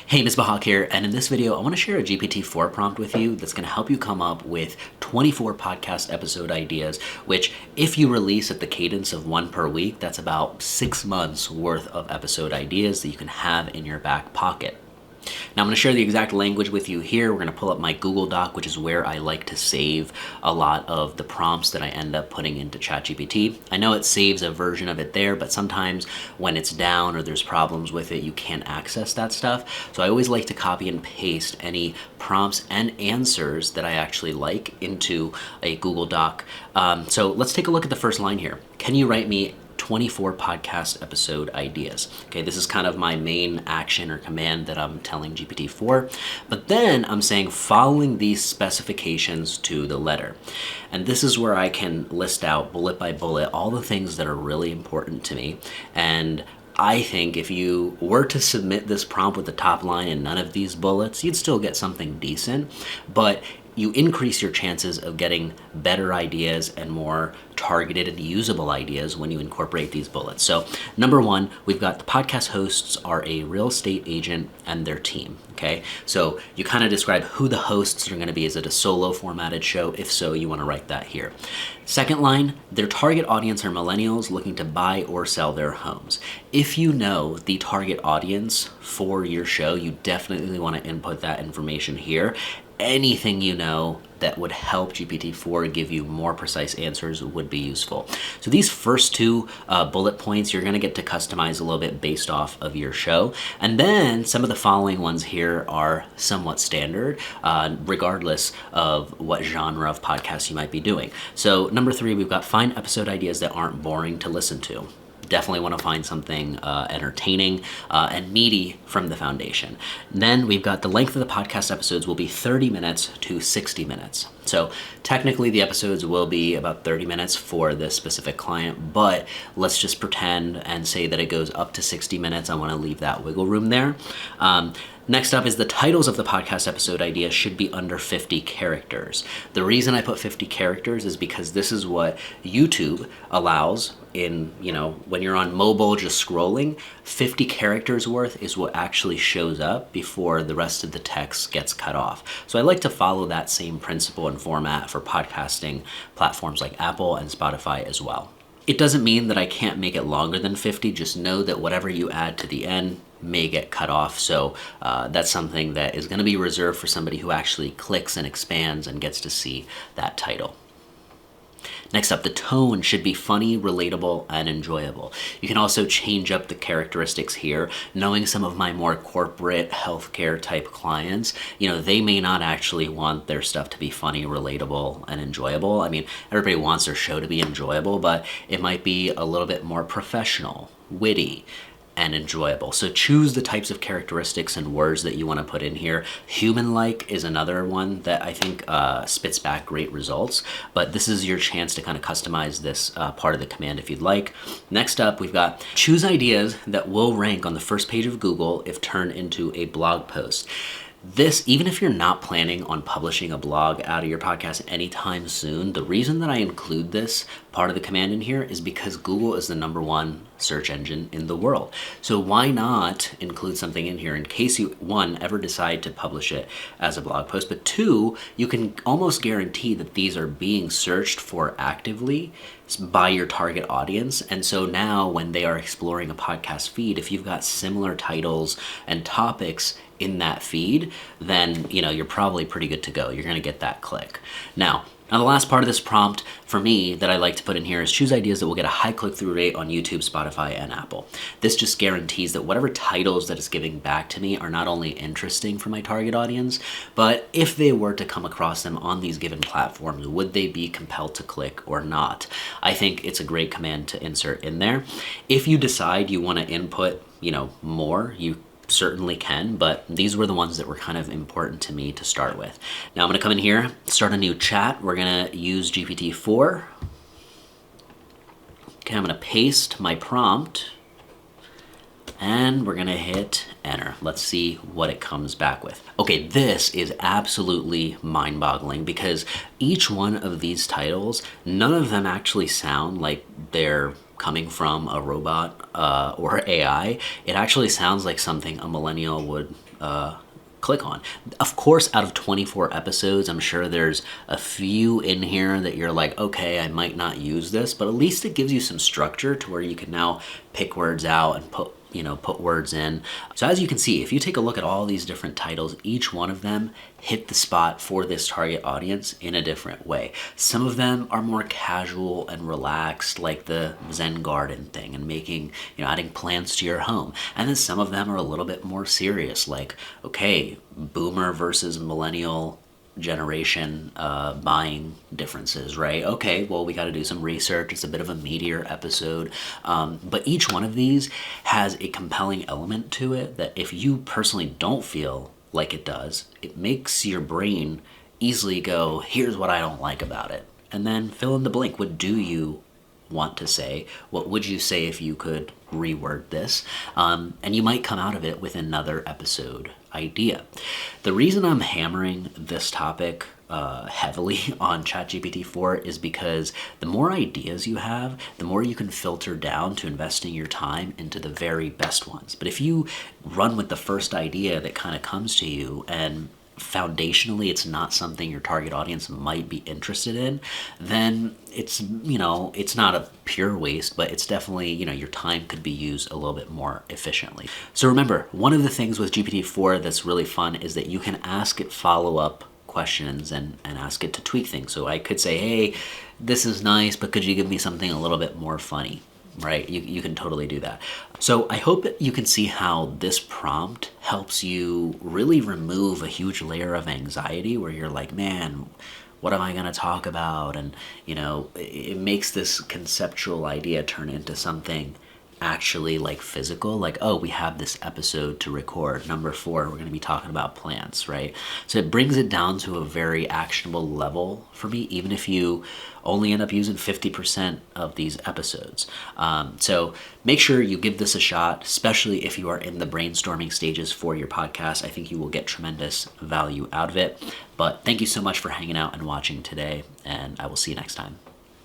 Hey, Ms. Bahak here, and in this video, I want to share a GPT-4 prompt with you that's going to help you come up with 24 podcast episode ideas, which, if you release at the cadence of one per week, that's about 6 months worth of episode ideas that you can have in your back pocket. Now I'm going to share the exact language with you here. We're going to pull up my Google Doc, which is where I like to save a lot of the prompts that I end up putting into ChatGPT. I know it saves a version of it there, but sometimes when it's down or there's problems with it, you can't access that stuff. So I always like to copy and paste any prompts and answers that I actually like into a Google Doc. So let's take a look at the first line here. Can you write me 24 podcast episode ideas? Okay, this is kind of my main action or command that I'm telling GPT-4, but then I'm saying following these specifications to the letter. And this is where I can list out bullet by bullet all the things that are really important to me. And I think if you were to submit this prompt with the top line and none of these bullets, you'd still get something decent, but you increase your chances of getting better ideas and more targeted and usable ideas when you incorporate these bullets. So number one, we've got the podcast hosts are a real estate agent and their team. Okay, so you kind of describe who the hosts are going to be. Is it a solo formatted show? If so, you want to write that here. Second line, their target audience are millennials looking to buy or sell their homes. If you know the target audience for your show, you definitely want to input that information here. Anything you know that would help GPT-4 give you more precise answers would be useful. So these first two bullet points, you're going to get to customize a little bit based off of your show. And then some of the following ones here are somewhat standard, regardless of what genre of podcast you might be doing. So number three, we've got find episode ideas that aren't boring to listen to. Definitely want to find something entertaining and meaty from the foundation. Then we've got the length of the podcast episodes will be 30 minutes to 60 minutes. So technically the episodes will be about 30 minutes for this specific client, but let's just pretend and say that it goes up to 60 minutes. I want to leave that wiggle room there. Next up is the titles of the podcast episode idea should be under 50 characters. The reason I put 50 characters is because this is what YouTube allows in, when you're on mobile just scrolling, 50 characters worth is what actually shows up before the rest of the text gets cut off. So I like to follow that same principle and format for podcasting platforms like Apple and Spotify as well. It doesn't mean that I can't make it longer than 50, just know that whatever you add to the end may get cut off. So that's something that is going to be reserved for somebody who actually clicks and expands and gets to see that title. Next up, the tone should be funny, relatable, and enjoyable. You can also change up the characteristics here. Knowing some of my more corporate healthcare type clients, they may not actually want their stuff to be funny, relatable, and enjoyable. I mean, everybody wants their show to be enjoyable, but it might be a little bit more professional, witty, and enjoyable. So choose the types of characteristics and words that you want to put in here. Human-like is another one that I think spits back great results, but this is your chance to kind of customize this part of the command if you'd like. Next up, we've got choose ideas that will rank on the first page of Google if turned into a blog post. This, even if you're not planning on publishing a blog out of your podcast anytime soon, the reason that I include this part of the command in here is because Google is the #1 search engine in the world. So why not include something in here in case you, one, ever decide to publish it as a blog post, but two, you can almost guarantee that these are being searched for actively by your target audience. And so now when they are exploring a podcast feed, if you've got similar titles and topics in that feed, then you're probably pretty good to go. You're going to get that click. Now the last part of this prompt for me that I like to put in here is choose ideas that will get a high click-through rate on YouTube, Spotify, and Apple. This just guarantees that whatever titles that it's giving back to me are not only interesting for my target audience, but if they were to come across them on these given platforms, would they be compelled to click or not? I think it's a great command to insert in there. If you decide you want to input, more, you certainly can, but these were the ones that were kind of important to me to start with. Now I'm going to come in here, start a new chat. We're going to use GPT-4. Okay, I'm going to paste my prompt and we're going to hit enter. Let's see what it comes back with. Okay, this is absolutely mind-boggling because each one of these titles, none of them actually sound like they're coming from a robot or AI, it actually sounds like something a millennial would click on. Of course, out of 24 episodes, I'm sure there's a few in here that you're like, okay, I might not use this, but at least it gives you some structure to where you can now pick words out and put words in. So as you can see, if you take a look at all these different titles, each one of them hit the spot for this target audience in a different way. Some of them are more casual and relaxed, like the Zen garden thing and making, adding plants to your home. And then some of them are a little bit more serious, like, okay, boomer versus millennial generation buying differences, right? Okay, well, we got to do some research. It's a bit of a meatier episode, but each one of these has a compelling element to it that if you personally don't feel like it does, it makes your brain easily go, here's what I don't like about it, and then fill in the blank. What do you want to say? What would you say if you could reword this? And you might come out of it with another episode idea. The reason I'm hammering this topic heavily on ChatGPT-4 is because the more ideas you have, the more you can filter down to investing your time into the very best ones. But if you run with the first idea that kind of comes to you and foundationally it's not something your target audience might be interested in, then it's not a pure waste, but it's definitely, your time could be used a little bit more efficiently. So remember, one of the things with GPT-4 that's really fun is that you can ask it follow-up questions and ask it to tweak things. So I could say, hey, this is nice, but could you give me something a little bit more funny? Right? You can totally do that. So I hope that you can see how this prompt helps you really remove a huge layer of anxiety where you're like, man, what am I going to talk about? And, it makes this conceptual idea turn into something actually like physical, like, oh, we have this episode to record. Number 4, we're going to be talking about plants, right? So it brings it down to a very actionable level for me, even if you only end up using 50% of these episodes. So make sure you give this a shot, especially if you are in the brainstorming stages for your podcast. I think you will get tremendous value out of it. But thank you so much for hanging out and watching today, and I will see you next time.